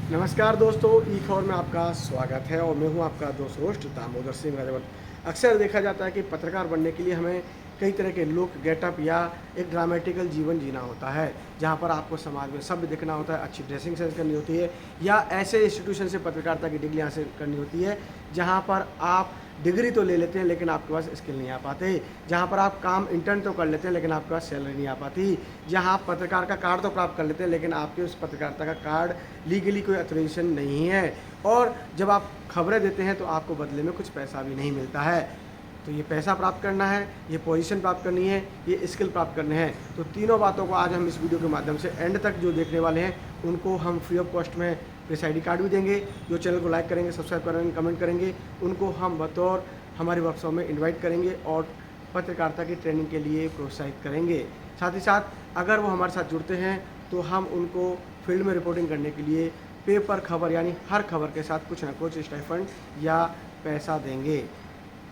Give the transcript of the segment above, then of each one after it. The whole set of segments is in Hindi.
नमस्कार दोस्तों, ई खबर में आपका स्वागत है और मैं हूं आपका दोस्त होस्ट दामोदर सिंह राजावत। अक्सर देखा जाता है कि पत्रकार बनने के लिए हमें कई तरह के लुक, गेटअप या एक ड्रामेटिकल जीवन जीना होता है, जहां पर आपको समाज में सभ्य दिखना होता है, अच्छी ड्रेसिंग सेंस करनी होती है या ऐसे इंस्टीट्यूशन से पत्रकारिता की डिग्री हासिल करनी होती है जहां पर आप डिग्री तो ले लेते हैं लेकिन आपके पास स्किल नहीं आ पाते, जहाँ पर आप काम इंटर्न तो कर लेते हैं लेकिन आपके पास सैलरी नहीं आ पाती, जहाँ आप पत्रकार का कार्ड तो प्राप्त कर लेते हैं लेकिन आपके उस पत्रकारिता का कार्ड लीगली कोई अथोराइजेशन नहीं है, और जब आप खबरें देते हैं तो आपको बदले में कुछ पैसा भी नहीं मिलता है। तो ये पैसा प्राप्त करना है, ये पोजीशन प्राप्त करनी है, ये स्किल प्राप्त करने हैं, तो तीनों बातों को आज हम इस वीडियो के माध्यम से एंड तक जो देखने वाले हैं उनको हम फ्री ऑफ कॉस्ट में प्रेस आईडी कार्ड भी देंगे। जो चैनल को लाइक करेंगे, सब्सक्राइब करेंगे, कमेंट करेंगे, उनको हम बतौर हमारे वर्कशॉप में इनवाइट करेंगे और पत्रकारिता की ट्रेनिंग के लिए प्रोत्साहित करेंगे। साथ ही साथ अगर वो हमारे साथ जुड़ते हैं तो हम उनको फील्ड में रिपोर्टिंग करने के लिए पेपर खबर यानी हर खबर के साथ कुछ ना कुछ स्टाइफंड या पैसा देंगे।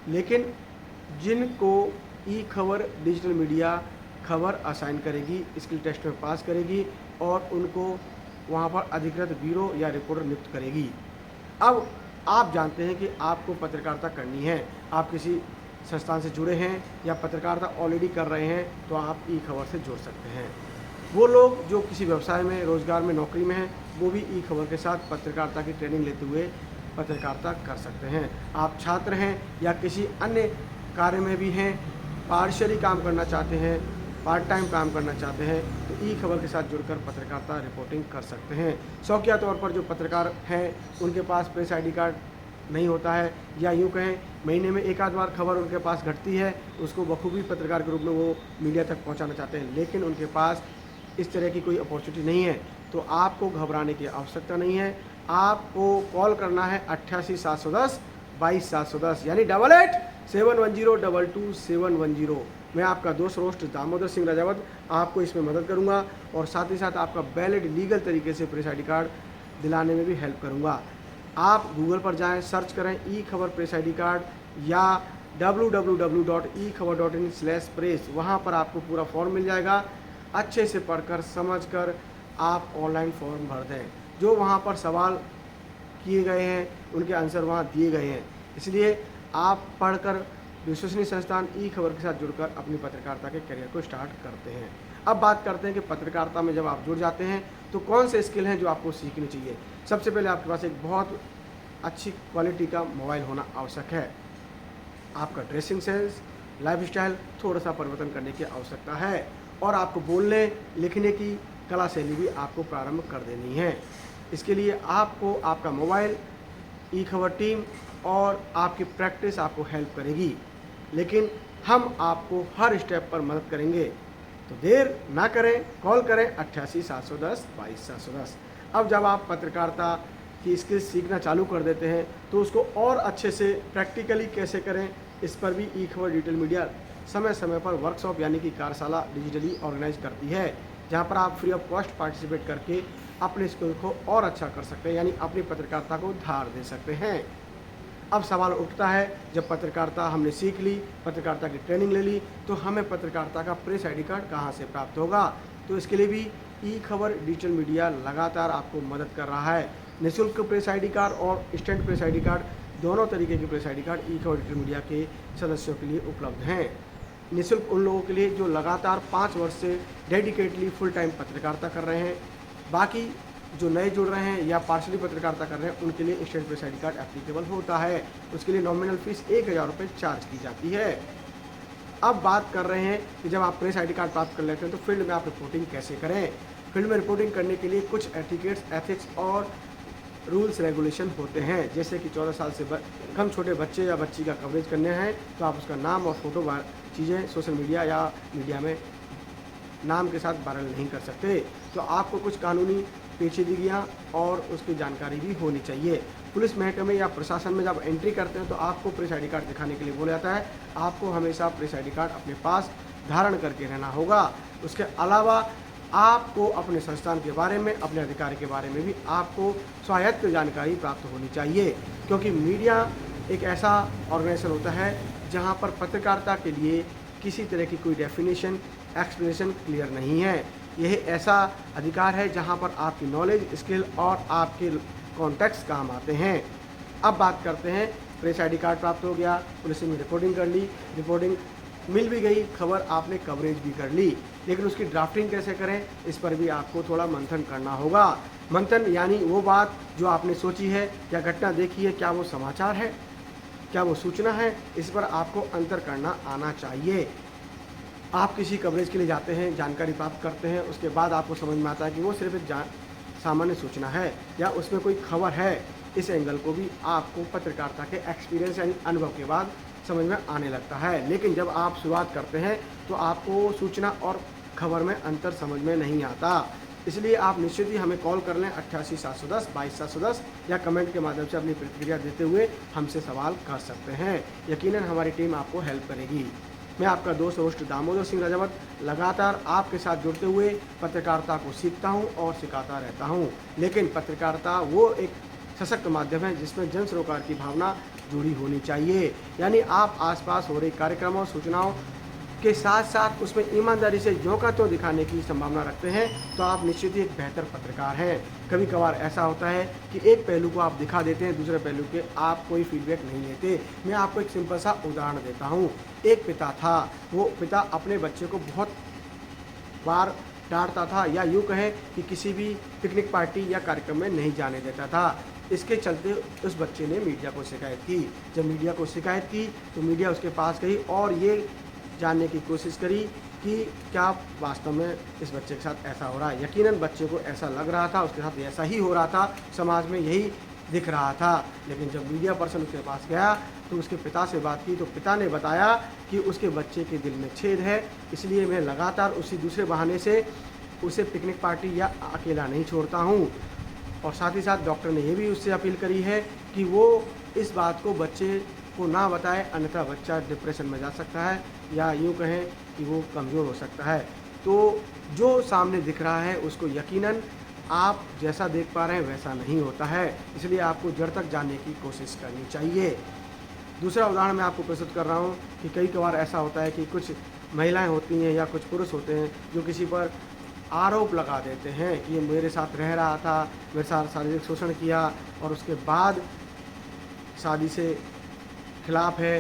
लेकिन जिनको ई खबर डिजिटल मीडिया खबर असाइन करेगी, स्किल टेस्ट में पास करेगी और उनको वहाँ पर अधिकृत ब्यूरो या रिपोर्टर नियुक्त करेगी। अब आप जानते हैं कि आपको पत्रकारिता करनी है, आप किसी संस्थान से जुड़े हैं या पत्रकारिता ऑलरेडी कर रहे हैं तो आप ई खबर से जुड़ सकते हैं। वो लोग जो किसी व्यवसाय में, रोजगार में, नौकरी में हैं, वो भी ई खबर के साथ पत्रकारिता की ट्रेनिंग लेते हुए पत्रकारिता कर सकते हैं। आप छात्र हैं या किसी अन्य कार्य में भी हैं, पार्शियली काम करना चाहते हैं, पार्ट टाइम काम करना चाहते हैं तो ई खबर के साथ जुड़कर पत्रकारिता रिपोर्टिंग कर सकते हैं। शौकिया तौर पर जो पत्रकार हैं उनके पास प्रेस आईडी कार्ड नहीं होता है, या यूँ कहें महीने में एक आध बार खबर उनके पास घटती है, उसको बखूबी पत्रकार के रूप में वो मीडिया तक पहुंचाना चाहते हैं, लेकिन उनके पास इस तरह की कोई अपॉर्चुनिटी नहीं है, तो आपको घबराने की आवश्यकता नहीं है। आपको कॉल करना है 88 710 22 710 यानी 88 710 मैं आपका दोस्त रोस्ट दामोदर सिंह राजावत आपको इसमें मदद करूंगा और साथ ही साथ आपका वैलिड लीगल तरीके से प्रेस आईडी कार्ड दिलाने में भी हेल्प करूंगा। आप गूगल पर जाएं, सर्च करें ई खबर प्रेस आईडी कार्ड या www.ekhabar.in/press, वहाँ पर आपको पूरा फॉर्म मिल जाएगा। अच्छे से पढ़कर समझकर आप ऑनलाइन फॉर्म भर दें। जो वहाँ पर सवाल किए गए हैं उनके आंसर वहाँ दिए गए हैं, इसलिए आप पढ़कर विश्वसनीय संस्थान ई खबर के साथ जुड़कर अपनी पत्रकारिता के करियर को स्टार्ट करते हैं। अब बात करते हैं कि पत्रकारिता में जब आप जुड़ जाते हैं तो कौन से स्किल हैं जो आपको सीखनी चाहिए। सबसे पहले आपके पास एक बहुत अच्छी क्वालिटी का मोबाइल होना आवश्यक है। आपका ड्रेसिंग सेंस, लाइफ स्टाइल थोड़ा सा परिवर्तन करने की आवश्यकता है और आपको बोलने लिखने की कला शैली भी आपको प्रारंभ कर देनी है। इसके लिए आपको आपका मोबाइल, ई खबर टीम और आपकी प्रैक्टिस आपको हेल्प करेगी, लेकिन हम आपको हर स्टेप पर मदद करेंगे। तो देर ना करें, कॉल करें 88 710 22 710। अब जब आप पत्रकारिता की स्किल्स सीखना चालू कर देते हैं तो उसको और अच्छे से प्रैक्टिकली कैसे करें, इस पर भी ई खबर डिजिटल मीडिया समय समय पर वर्कशॉप यानी कि कार्यशाला डिजिटली ऑर्गेनाइज करती है, जहाँ पर आप फ्री ऑफ कॉस्ट पार्टिसिपेट करके अपने स्किल को और अच्छा कर सकते हैं, यानी अपनी पत्रकारिता को धार दे सकते हैं। अब सवाल उठता है, जब पत्रकारिता हमने सीख ली, पत्रकारिता की ट्रेनिंग ले ली, तो हमें पत्रकारिता का प्रेस आईडी कार्ड कहाँ से प्राप्त होगा। तो इसके लिए भी ई खबर डिजिटल मीडिया लगातार आपको मदद कर रहा है। निःशुल्क प्रेस आईडी कार्ड और स्टैंड प्रेस आईडी कार्ड, दोनों तरीके के प्रेस आईडी कार्ड ई खबर डिजिटल मीडिया के सदस्यों के लिए उपलब्ध हैं। निःशुल्क उन लोगों के लिए जो लगातार 5 वर्ष से डेडिकेटली फुल टाइम पत्रकारिता कर रहे हैं। बाकी जो नए जुड़ रहे हैं या पार्शली पत्रकारिता कर रहे हैं उनके लिए stand press ID card applicable होता है। उसके लिए नॉमिनल फीस 1000 रुपये चार्ज की जाती है। अब बात कर रहे हैं कि जब आप प्रेस आईडी कार्ड प्राप्त कर लेते हैं तो फील्ड में आप रिपोर्टिंग कैसे करें। फील्ड में रिपोर्टिंग करने के लिए कुछ एटिकेट्स, एथिक्स और रूल्स रेगुलेशन होते हैं, जैसे कि 14 साल से कम छोटे बच्चे या बच्ची का कवरेज करने हैं तो आप उसका नाम और फोटो चीज़ें सोशल मीडिया या मीडिया में नाम के साथ वायरल नहीं कर सकते। तो आपको कुछ कानूनी पेचीदगियाँ और उसकी जानकारी भी होनी चाहिए। पुलिस महकमे या प्रशासन में जब एंट्री करते हैं तो आपको प्रेस आईडी कार्ड दिखाने के लिए बोला जाता है। आपको हमेशा प्रेस आईडी कार्ड अपने पास धारण करके रहना होगा। उसके अलावा आपको अपने संस्थान के बारे में, अपने अधिकारी के बारे में भी आपको स्वायत्त जानकारी प्राप्त होनी चाहिए, क्योंकि मीडिया एक ऐसा ऑर्गेनाइजेशन होता है जहाँ पर पत्रकारिता के लिए किसी तरह की कोई डेफिनेशन, एक्सप्लेनेशन क्लियर नहीं है। यह ऐसा अधिकार है जहां पर आपकी नॉलेज, स्किल और आपके कॉन्टैक्ट्स काम आते हैं। अब बात करते हैं, प्रेस आईडी कार्ड प्राप्त हो गया, पुलिस में रिपोर्टिंग कर ली, रिपोर्टिंग मिल भी गई, खबर आपने कवरेज भी कर ली, लेकिन उसकी ड्राफ्टिंग कैसे करें, इस पर भी आपको थोड़ा मंथन करना होगा। मंथन यानी वो बात जो आपने सोची है या घटना देखी है, क्या वो समाचार है, क्या वो सूचना है, इस पर आपको अंतर करना आना चाहिए। आप किसी कवरेज के लिए जाते हैं, जानकारी प्राप्त करते हैं, उसके बाद आपको समझ में आता है कि वो सिर्फ एक सामान्य सूचना है या उसमें कोई खबर है। इस एंगल को भी आपको पत्रकारिता के एक्सपीरियंस यानी अनुभव के बाद समझ में आने लगता है। लेकिन जब आप शुरुआत करते हैं तो आपको सूचना और खबर में अंतर समझ में नहीं आता। इसलिए आप निश्चित ही हमें कॉल कर लें 88 710 22 710 या कमेंट के माध्यम से अपनी प्रतिक्रिया देते हुए हमसे सवाल कर सकते हैं। यकीनन हमारी टीम आपको हेल्प करेगी। मैं आपका दोस्त होस्ट दामोदर सिंह राजावत लगातार आपके साथ जुड़ते हुए पत्रकारिता को सीखता हूं और सिखाता रहता हूं। लेकिन पत्रकारिता वो एक सशक्त माध्यम है जिसमें जन सरोकार की भावना जुड़ी होनी चाहिए। यानी आप आसपास हो रहे कार्यक्रमों, सूचनाओं के साथ साथ उसमें ईमानदारी से ज्यों का त्यों दिखाने की संभावना रखते हैं तो आप निश्चित ही एक बेहतर पत्रकार हैं। कभी कभार ऐसा होता है कि एक पहलू को आप दिखा देते हैं, दूसरे पहलू के आप कोई फीडबैक नहीं लेते। मैं आपको एक सिंपल सा उदाहरण देता हूँ। एक पिता था, वो पिता अपने बच्चे को बहुत बार डांटता था या यूँ कहें कि किसी भी पिकनिक पार्टी या कार्यक्रम में नहीं जाने देता था। इसके चलते उस बच्चे ने मीडिया को शिकायत की। जब मीडिया को शिकायत की तो मीडिया उसके पास गई और ये जानने की कोशिश करी कि क्या वास्तव में इस बच्चे के साथ ऐसा हो रहा है। यकीनन बच्चे को ऐसा लग रहा था, उसके साथ ऐसा ही हो रहा था, समाज में यही दिख रहा था। लेकिन जब मीडिया पर्सन उसके पास गया तो उसके पिता से बात की तो पिता ने बताया कि उसके बच्चे के दिल में छेद है, इसलिए मैं लगातार उसी दूसरे बहाने से उसे पिकनिक पार्टी या अकेला नहीं छोड़ता हूँ। और साथ ही साथ डॉक्टर ने ये भी उससे अपील करी है कि वो इस बात को बच्चे को ना बताए, अन्यथा बच्चा डिप्रेशन में जा सकता है या यूँ कहें कि वो कमज़ोर हो सकता है। तो जो सामने दिख रहा है उसको यकीनन आप जैसा देख पा रहे हैं वैसा नहीं होता है, इसलिए आपको जड़ तक जानने की कोशिश करनी चाहिए। दूसरा उदाहरण मैं आपको प्रस्तुत कर रहा हूँ कि कई बार ऐसा होता है कि कुछ महिलाएं होती हैं या कुछ पुरुष होते हैं जो किसी पर आरोप लगा देते हैं कि ये मेरे साथ रह रहा था, मेरे साथ शारीरिक शोषण किया और उसके बाद शादी से खिलाफ है।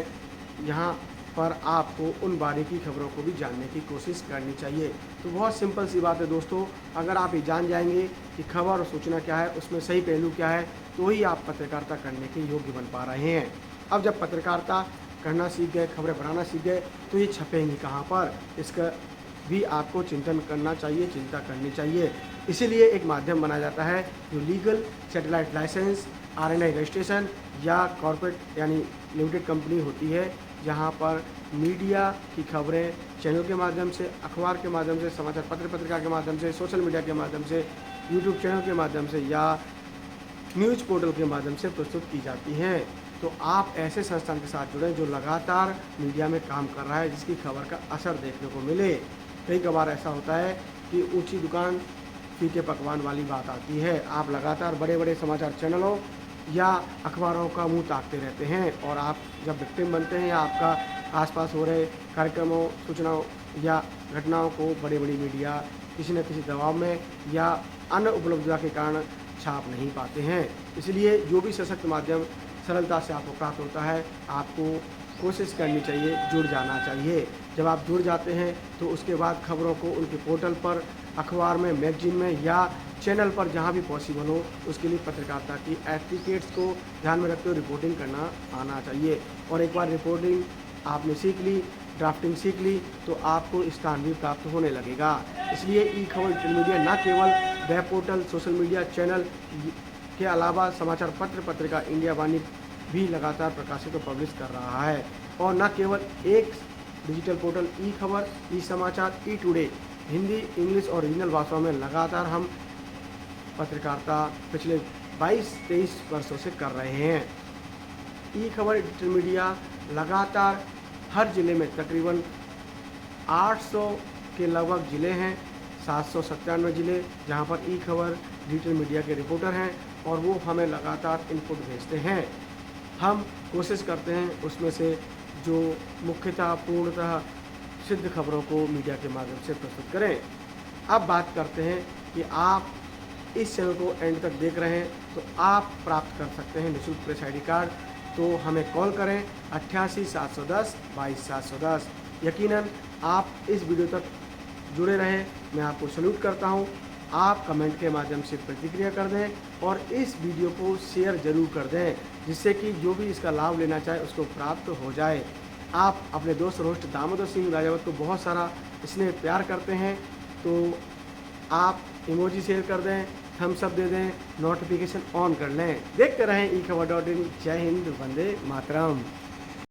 यहाँ पर आपको उन बारीकी खबरों को भी जानने की कोशिश करनी चाहिए। तो बहुत सिंपल सी बात है दोस्तों, अगर आप ये जान जाएंगे कि खबर और सूचना क्या है, उसमें सही पहलू क्या है, तो ही आप पत्रकारिता करने के योग्य बन पा रहे हैं। अब जब पत्रकारिता करना सीख गए, खबरें बनाना सीख गए, तो ये छपेंगी कहाँ पर, इसका भी आपको चिंतन करना चाहिए, चिंता करनी चाहिए। इसीलिए एक माध्यम बनाया जाता है जो legal satellite licence, RNI registration या कॉर्पोरेट यानी लिमिटेड कंपनी होती है, जहां पर मीडिया की खबरें चैनल के माध्यम से, अखबार के माध्यम से, समाचार पत्र पत्रिका के माध्यम से, सोशल मीडिया के माध्यम से, यूट्यूब चैनल के माध्यम से या न्यूज़ पोर्टल के माध्यम से प्रस्तुत की जाती हैं। तो आप ऐसे संस्थान के साथ जुड़ें जो लगातार मीडिया में काम कर रहा है, जिसकी खबर का असर देखने को मिले। कई बार ऐसा होता है कि ऊंची दुकान फीके पकवान वाली बात आती है। आप लगातार बड़े बड़े समाचार चैनलों या अखबारों का मुंह ताकते रहते हैं और आप जब विक्टिम बनते हैं या आपका आसपास हो रहे कार्यक्रमों, सूचनाओं या घटनाओं को बड़ी बड़ी मीडिया किसी न किसी दबाव में या अन्य उपलब्धता के कारण छाप नहीं पाते हैं। इसलिए जो भी सशक्त माध्यम सरलता से आपको प्राप्त होता है, आपको कोशिश करनी चाहिए, जुड़ जाना चाहिए। जब आप जुड़ जाते हैं तो उसके बाद खबरों को उनके पोर्टल पर, अखबार में, मैगजीन में या चैनल पर जहां भी पॉसिबल हो, उसके लिए पत्रकारिता की एटिकेट्स को ध्यान में रखते हुए रिपोर्टिंग करना आना चाहिए। और एक बार रिपोर्टिंग आपने सीख ली, ड्राफ्टिंग सीख ली, तो आपको स्थान भी प्राप्त होने लगेगा। इसलिए ई खबर मीडिया न केवल web portal, social media channel के अलावा समाचार पत्र पत्रिका इंडिया वाणी भी लगातार प्रकाशित और पब्लिश कर रहा है। और न केवल एक डिजिटल पोर्टल ई खबर, ई समाचार, ई टुडे हिंदी, इंग्लिश और रीजनल भाषाओं में लगातार हम पत्रकारिता पिछले 22-23 वर्षों से कर रहे हैं। ई खबर डिजिटल मीडिया लगातार हर ज़िले में तकरीबन 800 के लगभग ज़िले हैं, 797 ज़िले जहां पर ई खबर डिजिटल मीडिया के रिपोर्टर हैं और वो हमें लगातार इनपुट भेजते हैं। हम कोशिश करते हैं उसमें से जो मुख्यतः पूर्णतः सिद्ध खबरों को मीडिया के माध्यम से प्रस्तुत करें। अब बात करते हैं कि आप इस चैनल को एंड तक देख रहे हैं तो आप प्राप्त कर सकते हैं निःशुल्क प्रेस ID कार्ड। तो हमें कॉल करें 88 710 22 710। यकीनन आप इस वीडियो तक जुड़े रहें, मैं आपको सैल्यूट करता हूं। आप कमेंट के माध्यम से प्रतिक्रिया कर दें और इस वीडियो को शेयर ज़रूर कर दें, जिससे कि जो भी इसका लाभ लेना चाहे उसको प्राप्त हो जाए। आप अपने दोस्त और होस्ट दामोदर सिंह राजावत को बहुत सारा स्नेह प्यार करते हैं, तो आप इमोजी शेयर कर दें, थम्स अप दे दें, नोटिफिकेशन ऑन कर लें। देखते रहें eखबर.in। जय हिंद, वंदे मातरम।